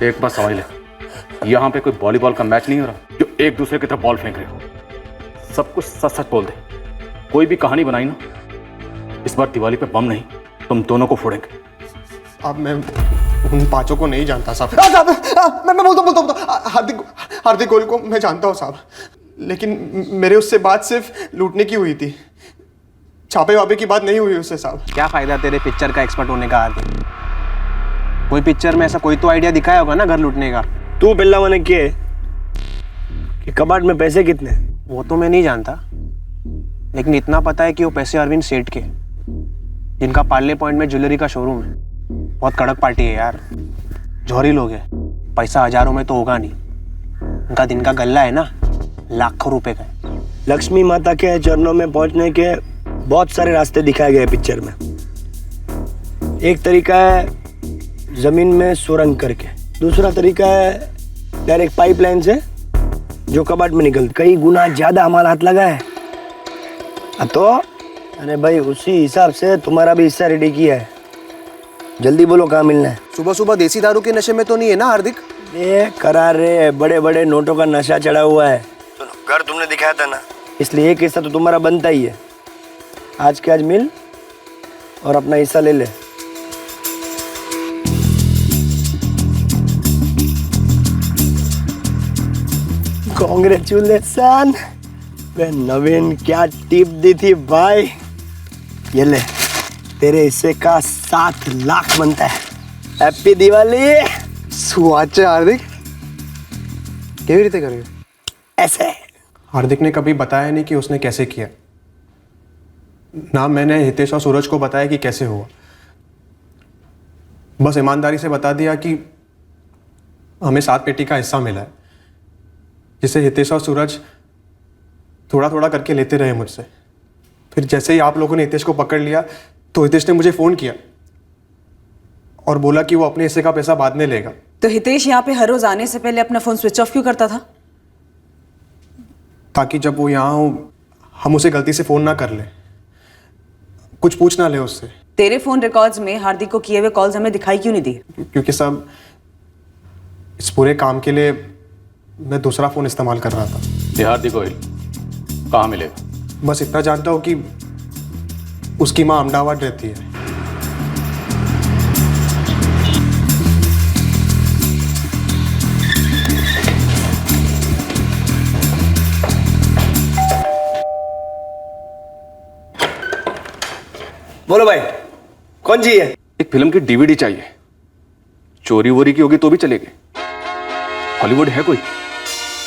Speaker 3: एक बात समझ ले, यहाँ पे कोई वॉलीबॉल का मैच नहीं हो रहा जो एक दूसरे की तरफ बॉल फेंक रहे हो। सब कुछ सच सच बोल दे। कोई भी कहानी बनाई ना, इस बार दिवाली पे बम नहीं, तुम दोनों को फोड़ेंगे।
Speaker 14: अब मैं उन 5 को नहीं जानता साहब। मैं बोलता हार्दिक गोयल को मैं जानता हूँ साहब, लेकिन मेरे उससे बात सिर्फ लूटने की हुई थी, छापे वापे की बात नहीं हुई उससे साहब।
Speaker 15: क्या फायदा तेरे पिक्चर का एक्सपर्ट होने का? आगे कोई पिक्चर में ऐसा कोई तो आइडिया दिखाया होगा ना घर लूटने का।
Speaker 4: तू बिल्ला मैंने किए कि कबाड़ में पैसे कितने?
Speaker 15: वो तो मैं नहीं जानता, लेकिन इतना पता है कि वो पैसे अरविंद सेठ के, जिनका पार्ले पॉइंट में ज्वेलरी का शोरूम है। बहुत कड़क पार्टी है यार, जौहरी लोग हैं। पैसा हजारों में तो होगा नहीं, उनका दिन का गल्ला है ना लाखों रुपए का।
Speaker 4: लक्ष्मी माता के चरणों में पहुंचने के बहुत सारे रास्ते दिखाए गए पिक्चर में। एक तरीका है जमीन में सुरंग करके, दूसरा तरीका है डायरेक्ट पाइपलाइन से जो कबाड़ में निकलती। कई गुना ज्यादा हमारा हाथ लगा है। तो अरे भाई, उसी हिसाब से तुम्हारा भी हिस्सा रेडी किया है। जल्दी बोलो कहाँ मिलना है।
Speaker 14: सुबह सुबह देसी दारू के नशे में तो नहीं है ना हार्दिक?
Speaker 4: ये करार रे, बड़े बड़े नोटों का नशा चढ़ा हुआ है। सुनो, घर तुमने दिखाया था ना, इसलिए एक हिस्सा तो तुम्हारा बनता ही है। आज के आज मिल और अपना हिस्सा ले ले। कांग्रेचुलेशन। वे नवीन क्या टिप दी थी भाई। ये ले, तेरे हिस्से का 7 लाख बनता है। हैप्पी दिवाली।
Speaker 14: सुआचे हार्दिक केवी रीते કર્યું?
Speaker 4: ऐसे
Speaker 14: हार्दिक ने कभी बताया नहीं कि उसने कैसे किया। ना मैंने हितेश और सूरज को बताया कि कैसे हुआ। बस ईमानदारी से बता दिया कि हमें 7 पेटी का हिस्सा मिला है, जिसे हितेश और सूरज थोड़ा थोड़ा करके लेते रहे मुझसे। फिर जैसे ही आप लोगों ने हितेश को पकड़ लिया तो हितेश ने मुझे फ़ोन किया और बोला कि वो अपने हिस्से का पैसा बाद में लेगा।
Speaker 1: तो हितेश यहाँ पे हर रोज आने से पहले अपना फोन स्विच ऑफ क्यों करता था?
Speaker 14: ताकि जब वो यहाँ हो हम उसे गलती से फ़ोन ना कर ले, कुछ पूछ ना ले उससे।
Speaker 1: तेरे फोन रिकॉर्ड्स में हार्दिक को किए हुए कॉल्स हमें दिखाई क्यों नहीं दी?
Speaker 14: क्योंकि सब इस पूरे काम के लिए मैं दूसरा फ़ोन इस्तेमाल कर रहा था।
Speaker 3: ये हार्दिक गोहिल कहाँ मिलेगा?
Speaker 14: बस इतना जानता हूँ कि उसकी माँ अहमदाबाद रहती है।
Speaker 4: बोलो भाई, कौन चाहिए?
Speaker 5: एक फिल्म की डीवीडी चाहिए। चोरी वोरी की होगी तो भी चलेगी। हॉलीवुड है कोई?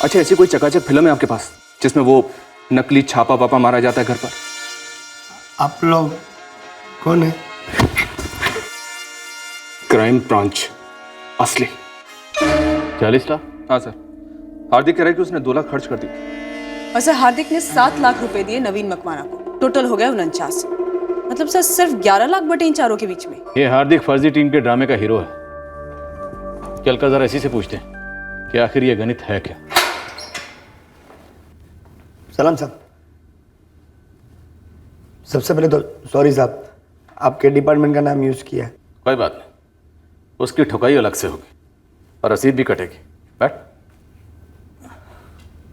Speaker 5: अच्छा, ऐसी कोई चकाचक फिल्म है आपके पास जिसमें वो नकली छापा पापा मारा जाता है घर पर?
Speaker 4: आप लोग कौन है?
Speaker 5: क्राइम ब्रांच असली।
Speaker 3: 40 लाख?
Speaker 5: हाँ सर। हार्दिक कह रहा है कि उसने 2 लाख खर्च कर दी।
Speaker 1: और सर हार्दिक ने 7 लाख रुपए दिए नवीन मकवाना को। टोटल हो गया 49। मतलब सर सिर्फ 11 लाख बटे इन चारों के बीच में।
Speaker 3: ये हार्दिक फर्जी टीम के ड्रामे का हीरो है। चल कर जरा इसी से पूछते हैं कि आखिर ये गणित है क्या।
Speaker 4: सलाम साहब। सबसे पहले तो सॉरी साहब, आपके डिपार्टमेंट का नाम यूज किया है।
Speaker 3: कोई बात नहीं, उसकी ठुकाई अलग से होगी और रसीद भी कटेगी। बैठ।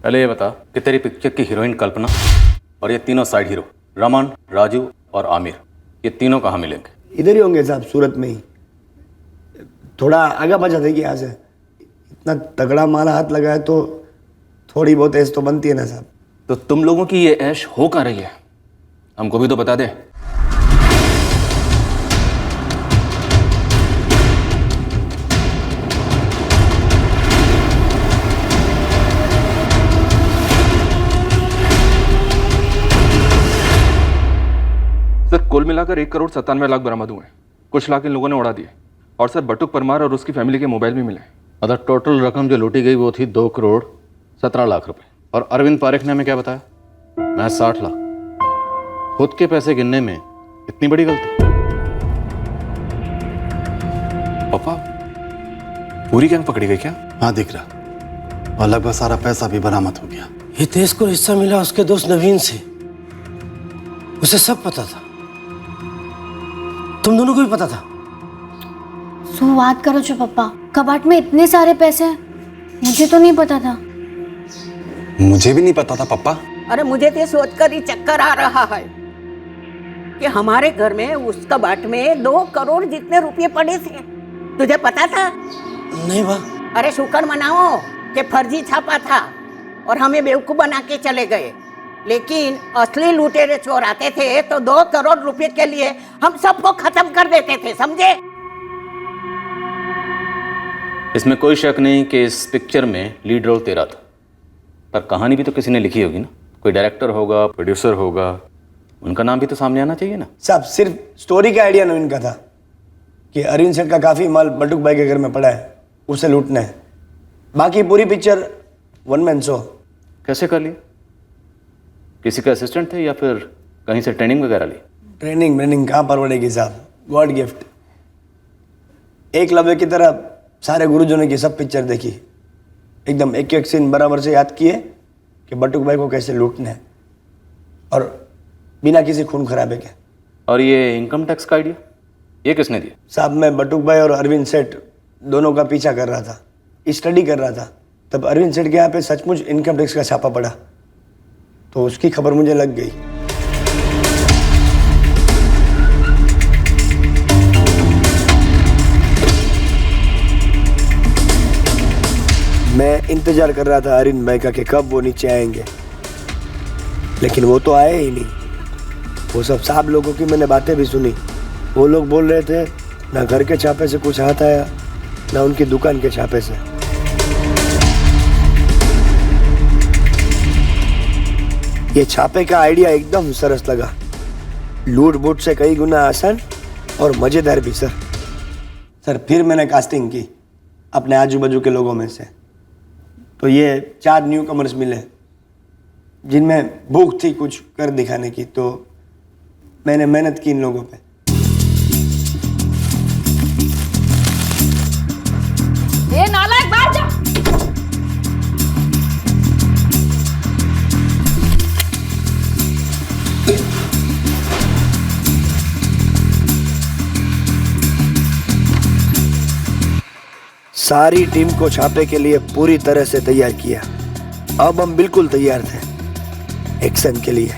Speaker 3: पहले ये बता कि तेरी पिक्चर की हीरोइन कल्पना और ये तीनों साइड हीरो रमन, राजू और आमिर, ये तीनों कहाँ मिलेंगे?
Speaker 4: इधर ही होंगे साहब, सूरत में ही। थोड़ा आगे बचा देगी यहाँ से। इतना तगड़ा माल हाथ लगाए तो थोड़ी बहुत ऐश तो बनती है ना साहब।
Speaker 5: तो तुम लोगों की ये ऐश हो कहाँ रही है? हमको भी तो बता दे। सर कुल मिलाकर 1,97,00,000 बरामद हुए। कुछ लाख इन लोगों ने उड़ा दिए। और सर बटुक परमार और उसकी फैमिली के मोबाइल भी मिले।
Speaker 3: मतलब टोटल रकम जो लूटी गई वो थी 2,17,00,000 रुपए। और अरविंद पारेख ने हमें क्या बताया? मैं 60 लाख। खुद के पैसे गिनने में इतनी बड़ी गलती?
Speaker 5: पापा पूरी गैंग पकड़ी गई क्या?
Speaker 7: हाँ दिख रहा। और लगभग सारा पैसा भी बरामद हो गया।
Speaker 4: हितेश को हिस्सा मिला उसके दोस्त नवीन से। उसे सब पता था। तुम दोनों को भी पता था?
Speaker 11: बात करो जो पप्पा, कबाट में इतने सारे पैसे हैं, मुझे तो नहीं पता था।
Speaker 10: मुझे भी नहीं पता था पापा।
Speaker 18: अरे मुझे तो सोचकर ही चक्कर आ रहा है कि हमारे घर में उस कबाट में 2 करोड़ जितने रुपए पड़े थे। तुझे पता था?
Speaker 4: नहीं वाह।
Speaker 18: अरे शुक्र मनाओ कि फर्जी छापा था और हमें बेवकूफ बना के चले गए। लेकिन असली लुटेरे चोर आते थे तो 2 करोड़ रुपए के लिए हम सबको खत्म कर देते थे, समझे?
Speaker 3: इसमें कोई शक नहीं कि इस पिक्चर में लीड रोल तेरा था, पर कहानी भी तो किसी ने लिखी होगी ना। कोई डायरेक्टर होगा, प्रोड्यूसर होगा, उनका नाम भी तो सामने आना चाहिए ना।
Speaker 4: साहब सिर्फ स्टोरी का आइडिया नवीन का था कि अरविंद सेठ का काफी माल बटुक भाई के घर में पड़ा है, उसे लूटना है। बाकी पूरी पिक्चर वन मैन शो।
Speaker 3: कैसे कर लिया? किसी का असिस्टेंट थे या फिर कहीं से ट्रेनिंग वगैरह ली?
Speaker 4: ट्रेनिंग कहाँ पर पड़ेगी साहब, गॉड गिफ्ट। एकलव्य की तरह सारे गुरुजनों की सब पिक्चर देखी, एकदम एक एक सीन बराबर से याद किए कि बटुक भाई को कैसे लूटना है और बिना किसी खून खराबे के।
Speaker 3: और ये इनकम टैक्स का आइडिया, ये किसने दिया?
Speaker 9: साहब मैं बटुक भाई और अरविंद सेठ दोनों का पीछा कर रहा था, स्टडी कर रहा था। तब अरविंद सेठ के यहाँ पे सचमुच इनकम टैक्स का छापा पड़ा, तो उसकी खबर मुझे लग गई। मैं इंतजार कर रहा था अरविंद भाई का कि कब वो नीचे आएंगे, लेकिन वो तो आए ही नहीं। वो सब साहब लोगों की मैंने बातें भी सुनी। वो लोग बोल रहे थे ना घर के छापे से कुछ हाथ आया, ना उनकी दुकान के छापे से। ये छापे का आइडिया एकदम सरस लगा, लूट बूट से कई गुना आसान और मजेदार भी सर। फिर मैंने कास्टिंग की अपने आजू बाजू के लोगों में से, तो ये 4 न्यू कमर्स मिले जिनमें भूख थी कुछ कर दिखाने की, तो मैंने मेहनत की इन लोगों पे।
Speaker 16: ये नालायक बाहर जा।
Speaker 9: सारी टीम को छापे के लिए पूरी तरह से तैयार किया। अब हम बिल्कुल तैयार थे एक्शन के लिए।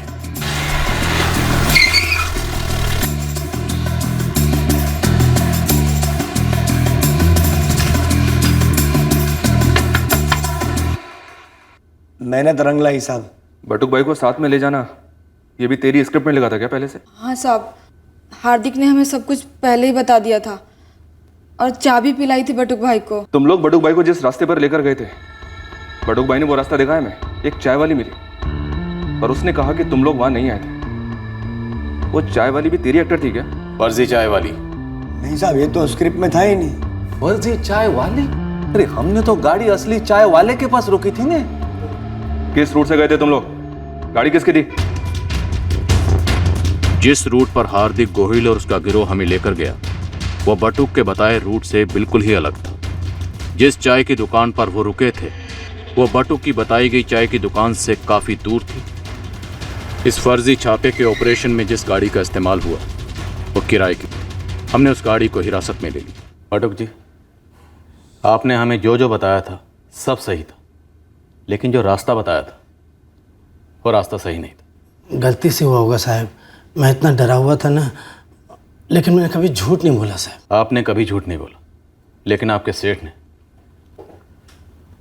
Speaker 9: मेहनत रंग लाई साहब।
Speaker 5: बटुक भाई को साथ में ले जाना, ये भी तेरी स्क्रिप्ट में लगा था क्या पहले से?
Speaker 16: हाँ साहब, हार्दिक ने हमें सब कुछ पहले ही बता दिया था और चाबी पिलाई थी बटुक भाई को।
Speaker 5: तुम लोग बटुक भाई को जिस रास्ते पर लेकर गए थे, बटुक भाई ने वो रास्ता दिखाया हमें। एक चाय वाली मिली और उसने कहा कि तुम लोग वहां नहीं आए थे। वो चाय वाली भी तेरी एक्टर थी क्या?
Speaker 3: फर्जी चाय वाली?
Speaker 9: नहीं साहब, ये तो स्क्रिप्ट में था ही नहीं।
Speaker 17: फर्जी चाय वाली? अरे हमने तो गाड़ी असली चाय वाले के पास रोकी थी ने।
Speaker 5: किस रूट से गए थे तुम लोग? गाड़ी किसकी थी?
Speaker 3: जिस रूट पर हार्दिक गोहिल और उसका गिरोह हमें लेकर गया, वो बटुक के बताए रूट से बिल्कुल ही अलग था। जिस चाय की दुकान पर वो रुके थे, वो बटुक की बताई गई चाय की दुकान से काफी दूर थी। इस फर्जी छापे के ऑपरेशन में जिस गाड़ी का इस्तेमाल हुआ, वो किराए की। हमने उस गाड़ी को हिरासत में ले ली। बटुक जी, आपने हमें जो जो बताया था सब सही था, लेकिन जो रास्ता बताया था वो रास्ता सही नहीं था।
Speaker 4: गलती से हुआ होगा साहब, मैं इतना डरा हुआ था ना, लेकिन मैंने कभी झूठ नहीं बोला साहब।
Speaker 3: आपने कभी झूठ नहीं बोला, लेकिन आपके सेठ ने,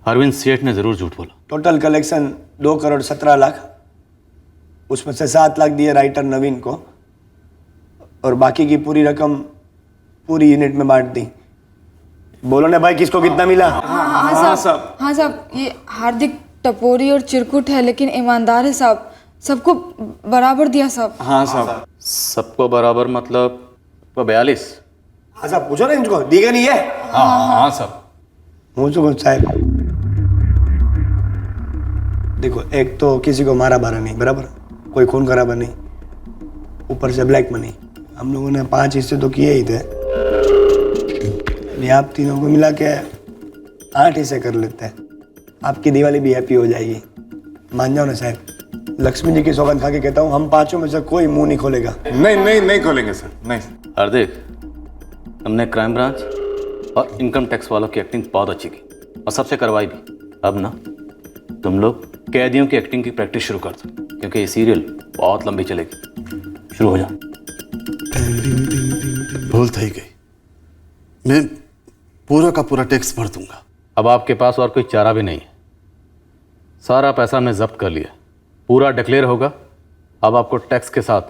Speaker 3: अरविंद सेठ ने जरूर झूठ बोला।
Speaker 9: टोटल कलेक्शन 2,17,00,000, उसमें से 7 लाख दिए राइटर नवीन को और बाकी की पूरी रकम पूरी यूनिट में बांट दी। बोलो ना भाई, किसको कितना मिला?
Speaker 16: हाँ साहब, ये हार्दिक टपोरी और चिरकुट है लेकिन ईमानदार है साहब। सबको बराबर दिया साहब।
Speaker 3: हाँ साहब। सबको बराबर मतलब 42?
Speaker 9: हाँ साहब, पूछो ना इनको, दीगा नहीं है?
Speaker 3: हाँ साहब।
Speaker 9: मुझको साहब देखो, एक तो किसी को मारा बारा नहीं, बराबर, कोई खून खराबा नहीं, ऊपर से ब्लैक मनी। हम लोगों ने 5 हिस्से तो किए ही थे, ये आप तीनों को मिला के 8 हिस्से कर लेते हैं। आपकी दिवाली भी हैप्पी हो जाएगी, मान जाओ ना साहब। लक्ष्मी जी की सौगंध खा के कहता हूँ, हम 5 में से कोई मुंह नहीं खोलेगा।
Speaker 10: नहीं खोलेंगे सर, नहीं।
Speaker 3: हार्दिक, हमने क्राइम ब्रांच और इनकम टैक्स वालों की एक्टिंग बहुत अच्छी की और सबसे करवाई भी। अब ना तुम लोग कैदियों की एक्टिंग की प्रैक्टिस शुरू कर दो, क्योंकि ये सीरियल बहुत लंबी चलेगी। शुरू हो जा।
Speaker 7: भूल थी गई, मैं पूरा का पूरा टैक्स भर दूंगा।
Speaker 3: अब आपके पास और कोई चारा भी नहीं है। सारा पैसा हमने जब्त कर लिया, पूरा डिक्लेयर होगा। अब आपको टैक्स के साथ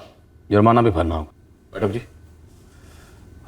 Speaker 3: जुर्माना भी भरना होगा। मैडम जी।